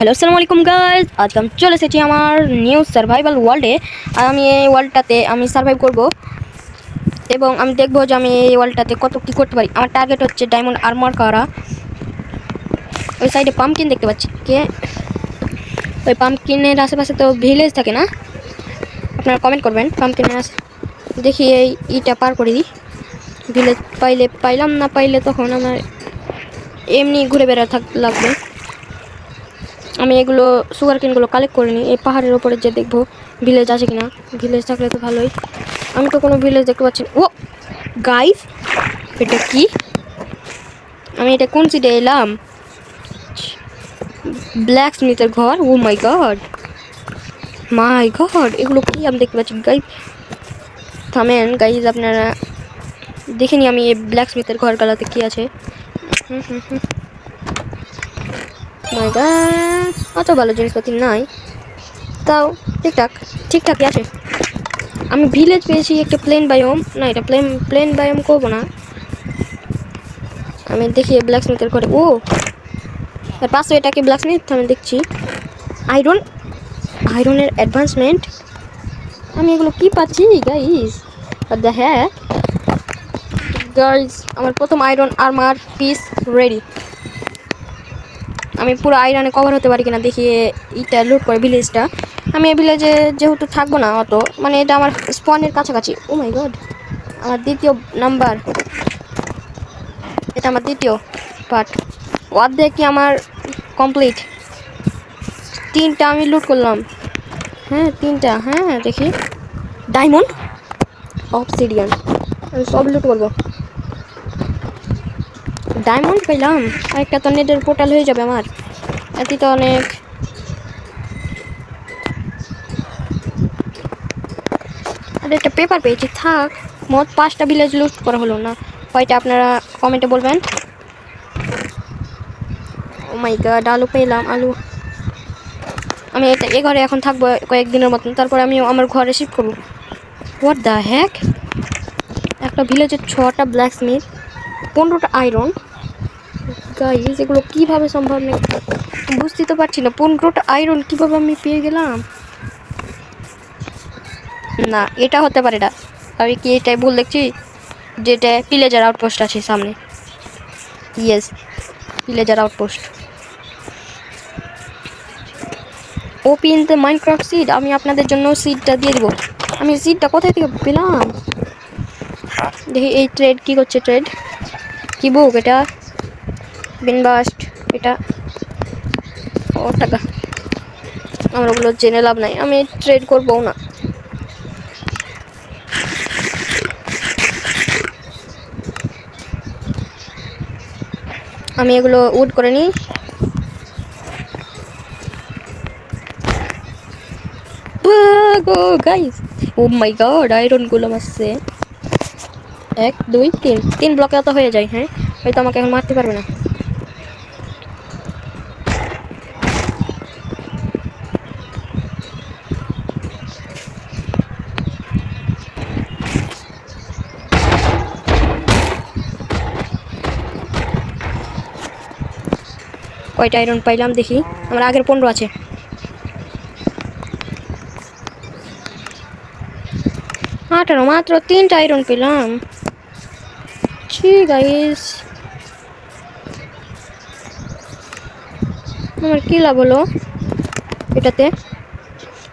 Hello আসসালামু আলাইকুম guys, আজকে আমি চলে এসেছি আমার নিউ সার্ভাইভাল ওয়ার্ল্ডে। আর আমি এই ওয়ার্ল্ডটাতে সার্ভাইভ করব এবং আমি দেখবো যে আমি এই ওয়ার্ল্ডটাতে কত কী করতে পারি। আমার টার্গেট হচ্ছে ডায়মন্ড আর্মার করা। ওই সাইডে পাম্পকিন দেখতে পাচ্ছি, কে ওই পাম্পকিনের আশেপাশে তো ভিলেজ থাকে না? আপনারা কমেন্ট করবেন পাম্পকিনের দেখি এই ইটা পার করে দিই। ভিলেজ পাইলাম, না পাইলে তখন আমার এমনি ঘুরে বেড়া লাগবে। আমি এগুলো সুগার কেনগুলো কালেক্ট করে নিই, এই পাহাড়ের ওপরে যে দেখবো ভিলেজ আছে কিনা। ভিলেজ থাকলে তো ভালোই। আমি তো কোনো ভিলেজ দেখতে পাচ্ছি না। ও গাইস, এটা কি? আমি এটা কোন সিটে এলাম? ব্ল্যাক স্মিথের ঘর। ও মাই গড, এগুলো কি আমি দেখতে পাচ্ছি? গাইস থামেন গাইজ, আপনারা দেখে নি আমি এই ব্ল্যাক স্মিথের ঘর গালাতে কি আছে। মাই গড, অত ভালো জিনিসপাতি নাই, তাও ঠিকঠাকই আছে। আমি ভিলেজ পেয়েছি একটা প্লেন বায়োম। না, এটা প্লেন বায়োম করবো না। আমি দেখি ব্ল্যাক স্মিথের ঘরে। ও এর পাশে এটাকে ব্ল্যাক স্মিথ আমি দেখছি। আয়রনের অ্যাডভান্সমেন্ট। আমি এগুলো কি পাচ্ছি গাইস? হ্যাঁ গাইস, আমার প্রথম আয়রন আর্মার পিস রেডি। আমি পুরো আয়রনে কভার হতে পারি কিনা দেখি এটা লুট করে ভিলেজটা। আমি এই ভিলেজে যেহেতু থাকবো না অত, মানে এটা আমার স্পনের কাছাকাছি। ও মাই গড, আমার দ্বিতীয় নাম্বার, এটা আমার দ্বিতীয় পার্ট। অর্ধেক কি আমার কমপ্লিট। 3টা আমি লুট করলাম। হ্যাঁ 3টা, হ্যাঁ দেখি ডায়মন্ড, অবসিডিয়ান, আমি সব লুট করবো। ডায়মন্ড পেলাম, আরেকটা তো নেটের পোর্টাল হয়ে যাবে আমার। এটি তো অনেক। আর একটা পেপার পেয়েছি, থাক। মোট 5টা ভিলেজ লুট করা হলো না, কয়টা আপনারা কমেন্টে বলবেন। ও মাই গড, আলু পেলাম, আলু। আমি এই ঘরে এখন থাকবো কয়েকদিনের মতন, তারপর আমি আমার ঘরে শিফট করবো। হোয়াট দ্য হ্যাক, একটা ভিলেজের 6টা ব্ল্যাক স্মিথ, 15টা আয়রন। গাইস এগুলো কীভাবে সম্ভব নেই বুঝতে তো পারছি না। 15টা আয়রন কীভাবে আমি পেয়ে গেলাম? না, এটা হতে পারে না। আমি কি এটাই ভুল দেখছি? যেটা ভিলেজার আউটপোস্ট আছে সামনে। Yes, villager outpost. OP in the Minecraft seed. আমি আপনাদের জন্য সিডটা দিয়ে দেবো। আমি সিডটা কোথায় থেকে পেলাম দেখি। এই ট্রেড কি করছে? ট্রেড কি বুক? এটা বিনবাস্ট, এটা ও টাকা। আমার ওগুলো জেনে লাভ নাই, আমি ট্রেড করবো না। আমি এগুলো উড করে নিই। গাইস ও মাই গড, আয়রন গুলো আসছে। 1 2 3 ব্লকে অত হয়ে যায়। হ্যাঁ, হয়তো আমাকে এখন মারতে পারবে না। কয়টা আয়রন পাইলাম দেখি। আমার আগের 15 আছে। মাত্র 3টা আয়রন পেলাম। ঠিক গাইস, আমার কি লাভ হলো এটাতে?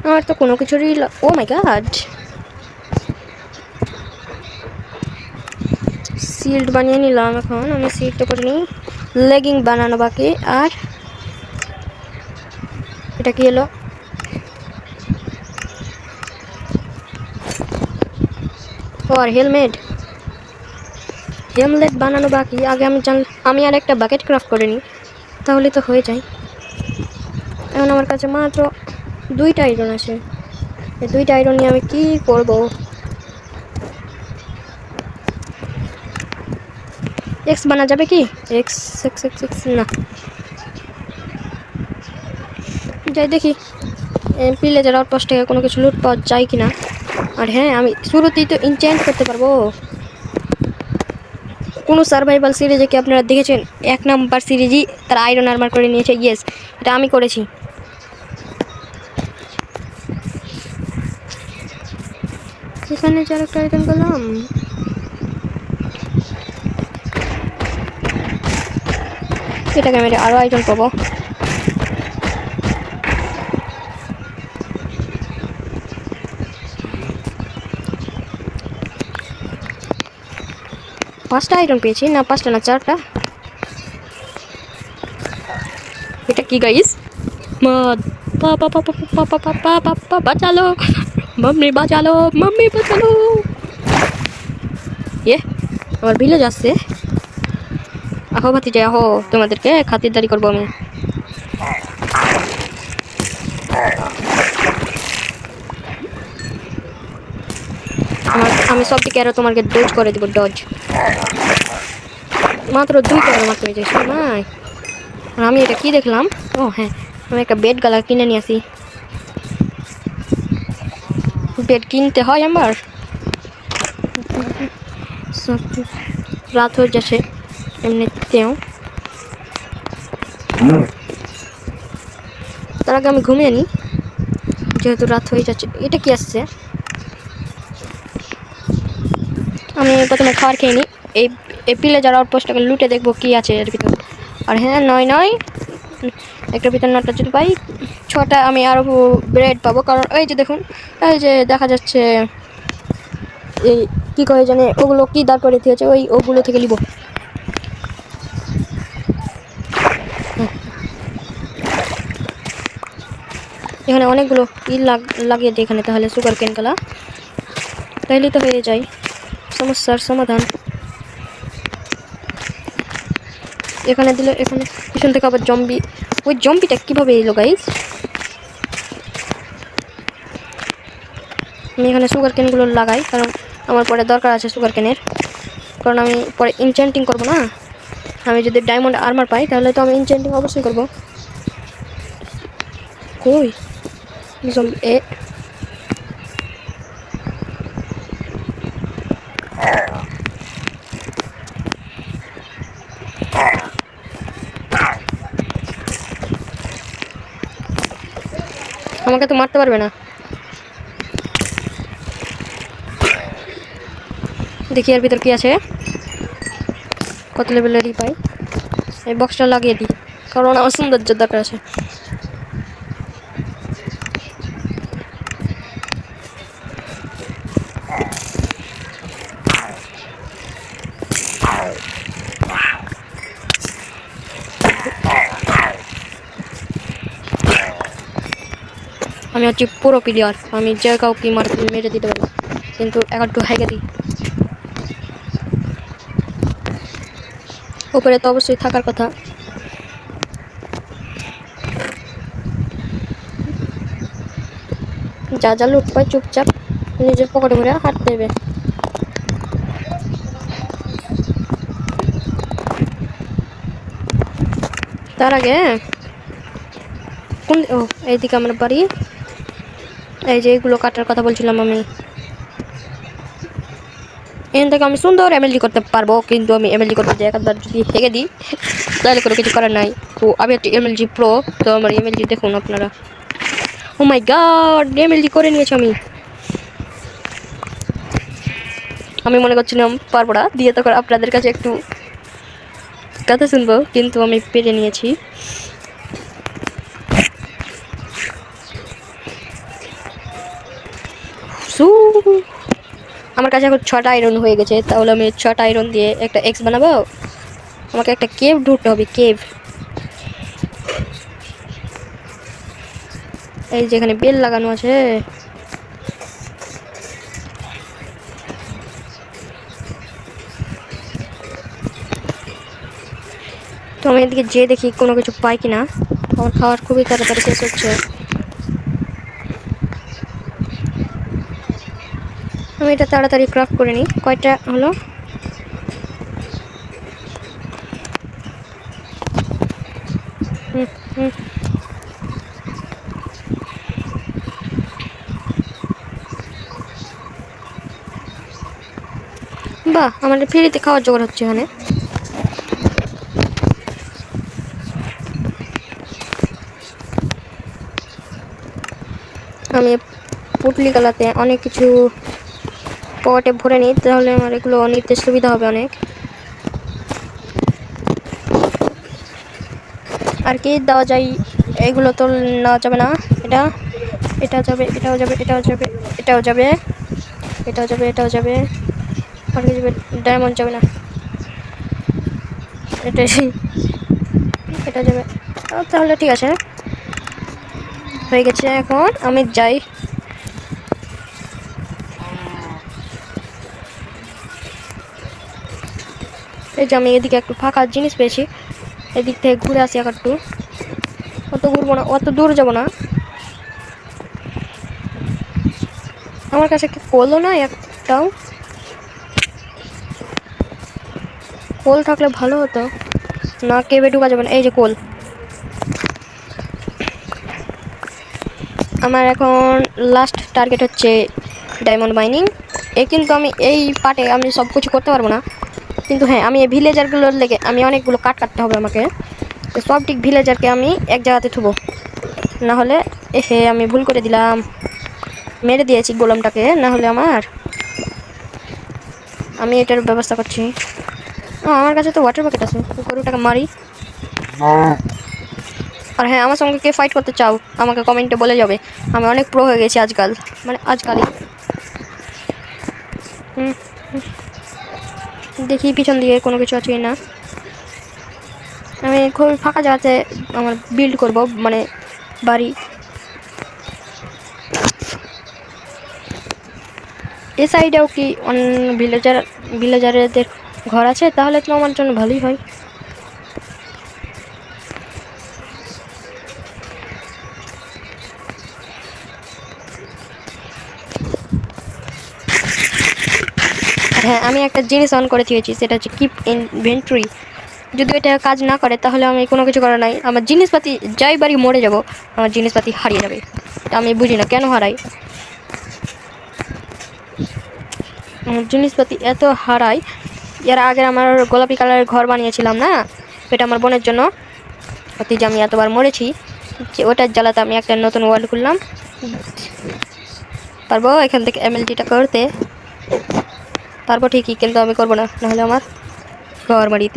আমার তো কোনো কিছুরই ও মাই গড, শিল্ড বানিয়ে নিলাম। এখন আমি শিল্ডটা করে নিই, লেগিং বানানো বাকি। আর এটা কি হলো? আর হেলমেট বানানো বাকি। আগে আমি আর একটা বাকেট ক্রাফট করে নিই, তাহলে তো হয়ে যায়। এখন আমার কাছে মাত্র 2টা আয়রন আছে। এই 2টা আয়রন নিয়ে আমি কি করব? এক্স বানা যাবে কি? এক্স না, যাই দেখি ভিলেজের আউটপোস্ট থেকে কোনো কিছু লুট পাওয়া যায় কিনা। আর হ্যাঁ, আমি শুরুতেই তো ইনচেন্ট করতে পারবো। কোনো সার্ভাইভাল সিরিজে কি আপনারা দেখেছেন 1 নাম্বার সিরিজই তারা আয়রন আর্মার করে নিয়েছে? ইয়েস, এটা আমি করেছি। এখানে যে আরেকটা আইটেম করলাম, এটাকে আমি আরও আইটেম পাবো। পাঁচটা আইটেম পেয়েছি, না 5টা না 4টা। এটা কি গাইস? মদ। পাপা পাপা পাপা পাপা পাপা বাঁচালো, মাম্মি বাঁচালো, মাম্মি বাঁচালো। আমার ভিলেজ আসছে। আহো ভাতিজা আহো, তোমাদেরকে খাতিরদারি করবো আমি। আমি সব দিকে আরো তোমাকে ডজ করে দিব, ডজ। মাত্র 2টা মাত্র হয়ে যায় নাই। আর আমি এটা কি দেখলাম? ও হ্যাঁ, আমি একটা বেড গালা কিনে নিয়ে আসি। বেড কিনতে হয় আমার। সব রাত হয়ে যাচ্ছে এমনিতেও। তার আগে আমি ঘুমিয়ে নিই, যেহেতু রাত হয়ে যাচ্ছে। এটা কি আসছে? আমি প্রথমে খাবার খেয়ে নিই। এই পিলে যারা আউটপোস্টটাকে লুটে দেখবো কি আছে এর ভিতর। আর হ্যাঁ, 9 একটার ভিতর 9টা যদি পাই, 6টা আমি আরও ব্রেড পাবো। কারণ এই যে দেখুন, এই যে দেখা যাচ্ছে এই কী করে জানে ওগুলো কি দাঁড় করে দিয়েছে, ওগুলো থেকে নিব। এখানে অনেকগুলো লাগিয়ে দিই এখানে, তাহলে সুগার কেন কালা, তাইলে তো হয়ে যায় সমস্যার সমাধান। এখানে দিলে, এখানে পিছন থেকে আবার জম্বি। ওই জম্বিটা কীভাবে এলো গাইস? আমি এখানে সুগার কেনগুলো লাগাই, কারণ আমার পরে দরকার আছে সুগার কেনের। কারণ আমি পরে ইনচেন্টিং করব না। আমি যদি ডায়মন্ড আর্মার পাই তাহলে তো আমি ইনচেন্টিং অবশ্যই করব। কই জম্বি? আমাকে তো মারতে পারবে না। দেখি এর ভিতর কি আছে, কত লেভেলেরই পাই। এই বক্সটা লাগিয়ে দিই, কারণ আমার সৌন্দর্য দরকার আছে। আমি হচ্ছি পুরো প্লেয়ার, আমি যে কাউকে মেরে দিতে পারি, কিন্তু একটু হাইকে দিই। উপরে তো অবশ্যই থাকার কথা। যা যা লুট পাই চুপচাপ নিজের পকেটে ভরে হাঁটতে দেবে। তার আগে কোন এইদিকে আমার বাড়ি। এই যে এগুলো কাটার কথা বলছিলাম আমি। এখান থেকে আমি সুন্দর এমএলজি করতে পারবো, কিন্তু আমি এমএলজি করতে যাই একবার যদি হেগে দিই তাহলে কোনো কিছু করার নাই। তো আমি একটি এমএলজি প্রো, তো আমার এমএলজি দেখুন আপনারা। ও মাই গড, এমএলজি করে নিয়েছি আমি মনে করছিলাম পারবো না দিয়ে, তখন আপনাদের কাছে একটু কথা শুনবো, কিন্তু আমি পেরে নিয়েছি। আমার কাছে এখন 6টা আয়রন হয়ে গেছে, তাহলে আমি 6টা আয়রন দিয়ে একটা এক্স বানাবো। আমাকে একটা কেভ ঢুকতে হবে, কেভ। এই যেখানে বেল লাগানো আছে। তো আমি এদিকে যেয়ে দেখি কোনো কিছু পাই কিনা। আমার খাওয়ার খুবই তাড়াতাড়ি শেষ হচ্ছে। আমি এটা তাড়াতাড়ি ক্রাফট করে নিই। কয়টা হলো? বাহ, আমাদের ফ্রিতে খাওয়ার জোগাড় হচ্ছে এখানে। আমি পুটলি কালাতে অনেক কিছু পটে ভরে নিই, তাহলে আমার এগুলো নিতে সুবিধা হবে অনেক। আর কি দেওয়া যায়, এগুলো তো নেওয়া যাবে না। এটা যাবে, এটাও যাবে, এটাও যাবে, এটাও যাবে, এটাও যাবে, এটাও যাবে। আর কি যাবে? ডায়মন্ড যাবে না, এটা যাবে। তাহলে ঠিক আছে, হয়ে গেছে। এখন আমি যাই। এই যে আমি এদিকে একটু ফাঁকা জিনিস পেয়েছি, এদিক থেকে ঘুরে আসি একটু। অত ঘুরবো না, অত দূর যাবো না। আমার কাছে কি কোলও না একটাও? কোল থাকলে ভালো হতো। না, কেবে ঢুকা যাবে না। এই যে কোল। আমার এখন লাস্ট টার্গেট হচ্ছে ডায়মন্ড মাইনিং। কিন্তু আমি এই পার্টে আমি সব কিছু করতে পারবো না। কিন্তু হ্যাঁ, আমি এই ভিলেজারগুলোর লেগে আমি অনেকগুলো কাটতে হবে আমাকে। তো সব ঠিক ভিলেজারকে আমি এক জায়গাতে থুবো, না হলে আমি ভুল করে দিলাম, মেরে দিয়েছি গোলামটাকে। না হলে আমি এটার ব্যবস্থা করছি। আমার কাছে তো ওয়াটার বাকেট আছে, গরুটাকে মারি। আর হ্যাঁ, আমার সঙ্গে কে ফাইট করতে চাও আমাকে কমেন্টে বলে যাবে। আমি অনেক প্রো হয়ে গেছি আজকাল, মানে আজকালই। দেখি পিছন দিয়ে কোনো কিছু আছে না। আমি খুব ফাঁকা জায়গাতে আমার বিল্ড করব, মানে বাড়ি। এই সাইডেও কি ভিলেজারদের ঘর আছে? তাহলে তো আমার জন্য ভালোই হয়। হ্যাঁ, আমি একটা জিনিস অন করে দিয়েছি, সেটা হচ্ছে কিপ ইনভেন্টরি। যদি এটা কাজ না করে তাহলে আমি কোনো কিছু করার নাই। আমার জিনিসপাতি যাই বাড়ি মরে যাব, আমার জিনিসপাতি হারিয়ে যাবে। আমি বুঝি না কেন হারাই, আমার জিনিসপাতি এত হারাই। এর আগে আমার গোলাপি কালারের ঘর বানিয়েছিলাম না, এটা আমার বোনের জন্য। অতি যে আমি এতবার মরেছি, যে ওটার জ্বালাতে আমি একটা নতুন ওয়ার্ল্ড খুললাম। পারবো এখান থেকে এমএলজিটা করতে পারবো ঠিকই, কিন্তু আমি করবো না, নাহলে আমার ঘর বাড়ি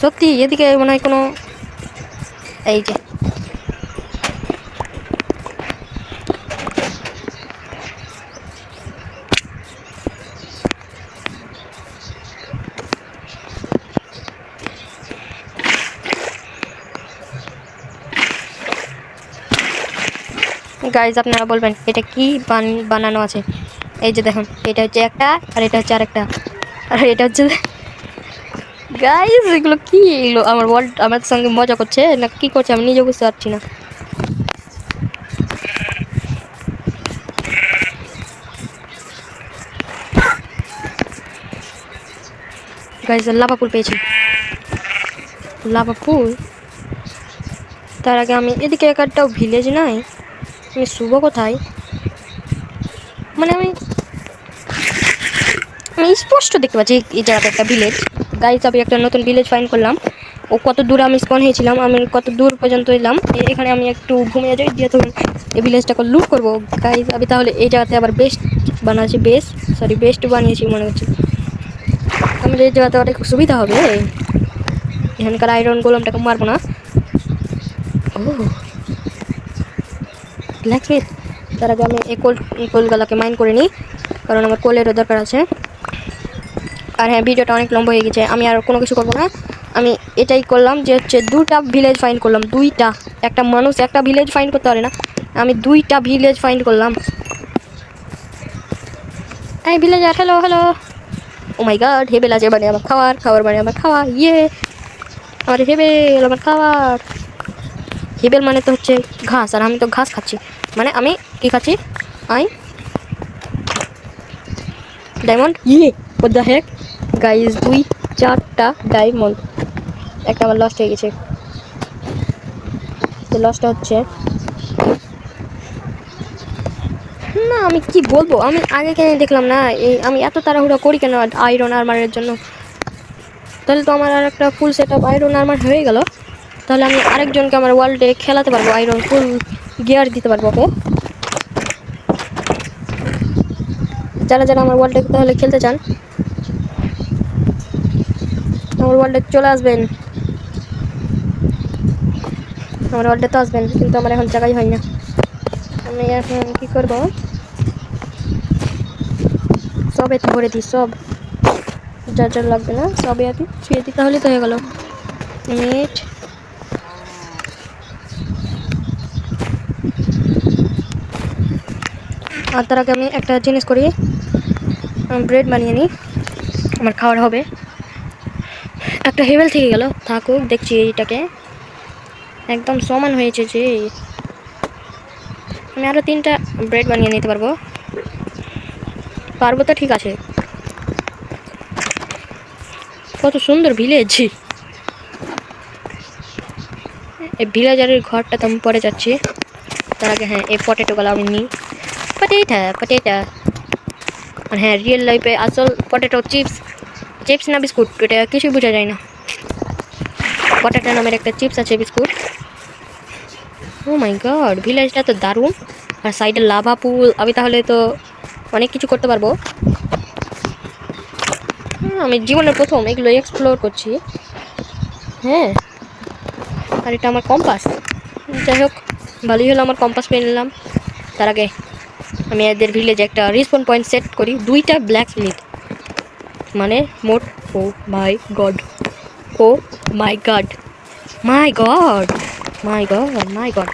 সত্যি এদিকে মনে হয় কোনো, এই যে গাইজ, আপনারা বলবেন এটা কি বানানো আছে। এই যে দেখুন, এটা হচ্ছে একটা, আর এটা হচ্ছে আরেকটা, আর এটা হচ্ছে গাইজ। এগুলো কি? এগুলো আমার ওয়ার্ল্ড আমার সঙ্গে মজা করছে না কি করছে আমি নিজে বুঝতে পারছি না। গাইজ, লাভা ফুল পেয়েছি, লাভা ফুল। তার আগে আমি এদিকে একটাও ভিলেজ নাই। আমি শুভ কোথায়? মানে আমি স্পষ্ট দেখতে পাচ্ছি এই জায়গাটা একটা ভিলেজ। গাইজ, আমি একটা নতুন ভিলেজ ফাইন্ড করলাম। ও কত দূর আমি স্পন হয়েছিলাম, আমি কত দূর পর্যন্ত এলাম। এখানে আমি একটু ঘুমিয়ে যাই, দিয়ে তখন এই ভিলেজটাকে লুট করবো। গাইজ, আমি তাহলে এই জায়গাতে আবার বেস্ট বানিয়েছি মনে হচ্ছে। আমার এই জায়গাতে অনেক সুবিধা হবে, এখানকার আয়রন গোলামটাকে মারবো না। ও ব্ল্যাকস্মিথ। তার আগে আমি এই কোলগুলোকে মাইন করে নিই, কারণ আমার কোলেরও দরকার আছে। আর হ্যাঁ, ভিডিওটা অনেক লম্বা হয়ে গেছে, আমি আর কোনো কিছু করবো না। আমি এটাই করলাম যে হচ্ছে 2টা ভিলেজ ফাইন্ড করলাম, 2টা। একটা মানুষ একটা ভিলেজ ফাইন্ড করতে পারে না, আমি 2টা ভিলেজ ফাইন্ড করলাম। এই ভিলেজার, হ্যালো হ্যালো। ও মাই গড, হেবেল আছে মানে আমার খাবার মানে আমার খাওয়া। আমার হেবেল, আমার খাবার। হেবেল মানে তো হচ্ছে ঘাস, আর আমি তো ঘাস খাচ্ছি, মানে আমি কি খাচ্ছি? Diamond. What the Heck guys, 4টা ডায়মন্ড। একটা আমার লস্ট হয়ে গেছে। লসটা হচ্ছে না আমি কি বলবো, আমি আগে কেন দেখলাম না, এই আমি এত তাড়াহুড়ো করি কেন আয়রন আর্মারের জন্য। তাহলে তো আমার আর একটা full set up iron armour হয়ে গেল। তাহলে আমি আরেকজনকে আমার ওয়ার্ল্ডে খেলাতে পারবো, আয়রন ফুল গিয়ার দিতে পারবো ওকে। যারা যারা আমার ওয়ার্ল্ডে তাহলে খেলতে চান আমার ওয়ার্ল্ডে চলে আসবেন, আমার ওয়ার্ল্ডে তো আসবেন, কিন্তু আমার এখন জায়গাই হয় না। আমি এখন কী করবো, সব এতে ভরে দিই, সব যার যার লাগবে না সবই আর কি ছুঁয়ে দিই, তাহলে তো হয়ে গেল। মিট আর তার আগে আমি একটা জিনিস করি, ব্রেড বানিয়ে নিই, আমার খাওয়ার হবে। একটা হেভেল থেকে গেল, থাকুক দেখছি এইটাকে একদম সমান হয়েছে যে আমি আরও 3টা ব্রেড বানিয়ে নিতে পারবো, পারবো তো ঠিক আছে। কত সুন্দর ভিলেজ, এই ভিলেজারের ঘরটা তো আমি পরে যাচ্ছি। তার আগে হ্যাঁ এই পটেটোগুলো আমি নিই, পটেটা আর হ্যাঁ রিয়েল লাইফে আসল পটেটো চিপস না বিস্কুট এটা কিছুই বোঝা যায় না। পটেটো নামের একটা চিপস আছে বিস্কুট। ও মাই গড, ভিলেজটা তো দারুণ, আর সাইডে লাভা পুল, আমি তাহলে তো অনেক কিছু করতে পারবো। আমি জীবনের প্রথম এগুলো এক্সপ্লোর করছি। হ্যাঁ আর এটা আমার কম্পাস, যাই হোক ভালোই হলো আমার কম্পাস পেয়ে নিলাম। তার আগে আমি এদের ভিলেজে একটা রিসপন পয়েন্ট সেট করি, 2টা ব্ল্যাক স্মিথ, মানে মোট ও মাই গড, ও মাই গড, মাই গড, মাই গড, মাই গড,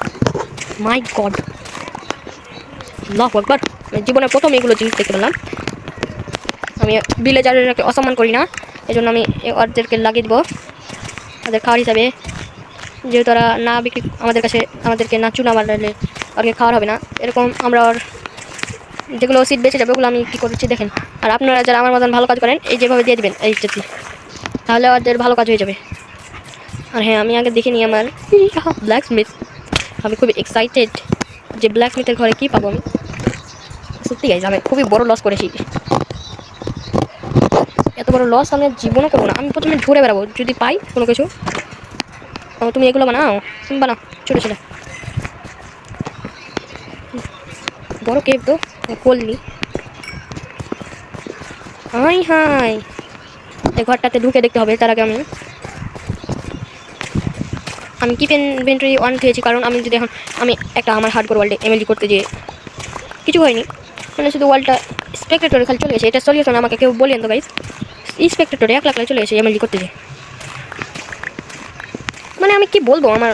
মাই গড, আল্লাহু আকবার। জীবনের প্রথম এগুলো জিনিস দেখতে পেলাম। আমি ভিলেজারকে অসম্মান করি না, এই জন্য আমি ওদেরকে লাগিয়ে দেবো ওদের খাওয়ার হিসাবে, যেহেতু ওরা না বিক্রি আমাদের কাছে আমাদেরকে না চুনা মারলে ওকে খাওয়ার হবে না, এরকম আমরা ওর যেগুলো সিট বেঁচে যাবে ওগুলো আমি কী করছি দেখেন। আর আপনারা যারা আমার মতন ভালো কাজ করেন এই যেভাবে দিয়ে দেবেন এই ইচ্ছাটি, তাহলে ওদের ভালো কাজ হয়ে যাবে। আর হ্যাঁ আমি আগে দেখে নিই আমার ব্ল্যাক স্মিথ, আমি খুবই এক্সাইটেড যে ব্ল্যাক স্মিথের ঘরে কী পাবো আমি। সত্যি গাইজ আমি খুবই বড় লস করেছি, এত বড় লস আমি জীবনও করবো না। আমি প্রথমে ঘুরে বেড়াবো, যদি পাই কোনো কিছু। তুমি এগুলো বানাও, তুমি বানাও ছোটো ছোটো, বড় কেপ তো করলি। হাই হাই এই ঘরটাতে ঢুকে দেখতে হবে। তার আগে আমি কি ইনভেন্টরি অন খেয়েছি, কারণ আমি যদি এখন আমি একটা আমার হার্ডকোর ওয়ার্ল্ডে এমএলজি করতে যেয়ে কিছু হয়নি, মানে শুধু ওয়ার্ল্ডটা স্পেক্টেটরে খালি চলে গেছে। এটা সলিউশন আমাকে কেউ বলেন তো গাইজ, স্পেক্টেটরে 1 লাখ চলে গেছে এমএলজি করতে যেয়ে। মানে আমি কি বলবো, আমার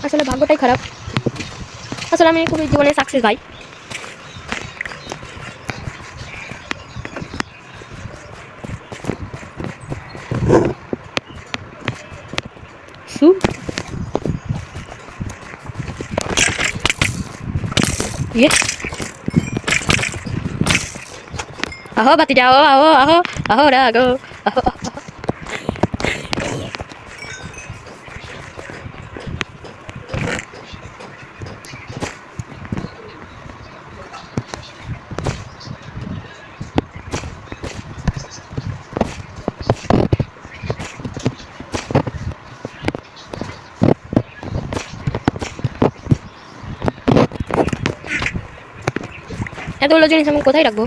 আসলে ভাগ্যটাই খারাপ। আসলে আমি খুবই জীবনে সাকসেস ভাই। আহো বাতি যাও, আহো আহো আহো রাগো, আহো এতগুলো জিনিস আমি কোথায় রাখবো?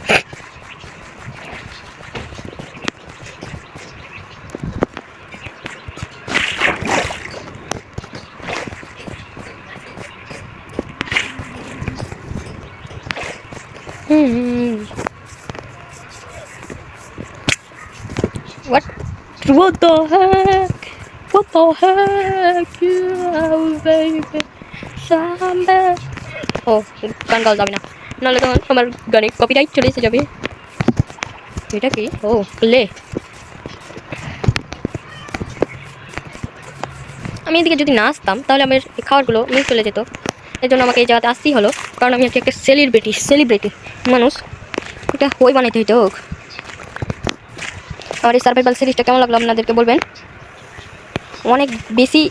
What? What the heck? What the heck? Yeah, baby. Somebody. Oh, গান গাওয়া যাবে না, নাহলে তখন আমার গানে কপিরাইট চলে এসে যাবে। এটা কি? ও প্লে। আমি এদিকে যদি না আসতাম তাহলে আমার খাবারগুলো মিস চলে যেত। এই জন্য আমাকে এই জায়গাতে আসতেই হলো, কারণ আমি হচ্ছে একটা সেলিব্রিটি মানুষ, এটা হই বানাইতে হইতো হোক। আমার এই সার্ভাইভাল সিরিজটা কেমন লাগলো আপনাদেরকে বলবেন। অনেক বেশি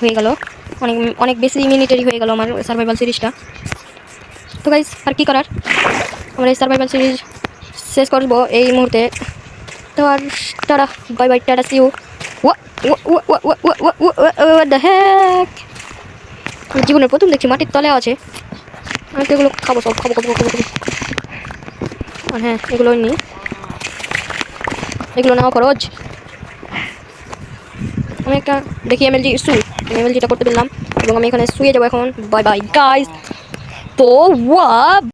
হয়ে গেল, অনেক বেশি মিনিটারি হয়ে গেল আমার সার্ভাইভাল সিরিজটা। তো গাইস আর কি করার, আমরা এই সার্ভাইভাল সিরিজ শেষ করবো এই মুহূর্তে। তো আর tata, bye bye, tata, see you. What the heck? জীবনের প্রথম দেখছি মাটির তলে আছে। আমি তো এগুলো খাবো, সব খাবো খাবো খাবো খাবো। আর হ্যাঁ, এগুলো নিই, এগুলো নেওয়া খরচ। আমি একটা দেখি এমএলজি এমএলজিটা করতে দিলাম এবং আমি এখানে শুয়ে যাবো এখন। Bye bye guys. তো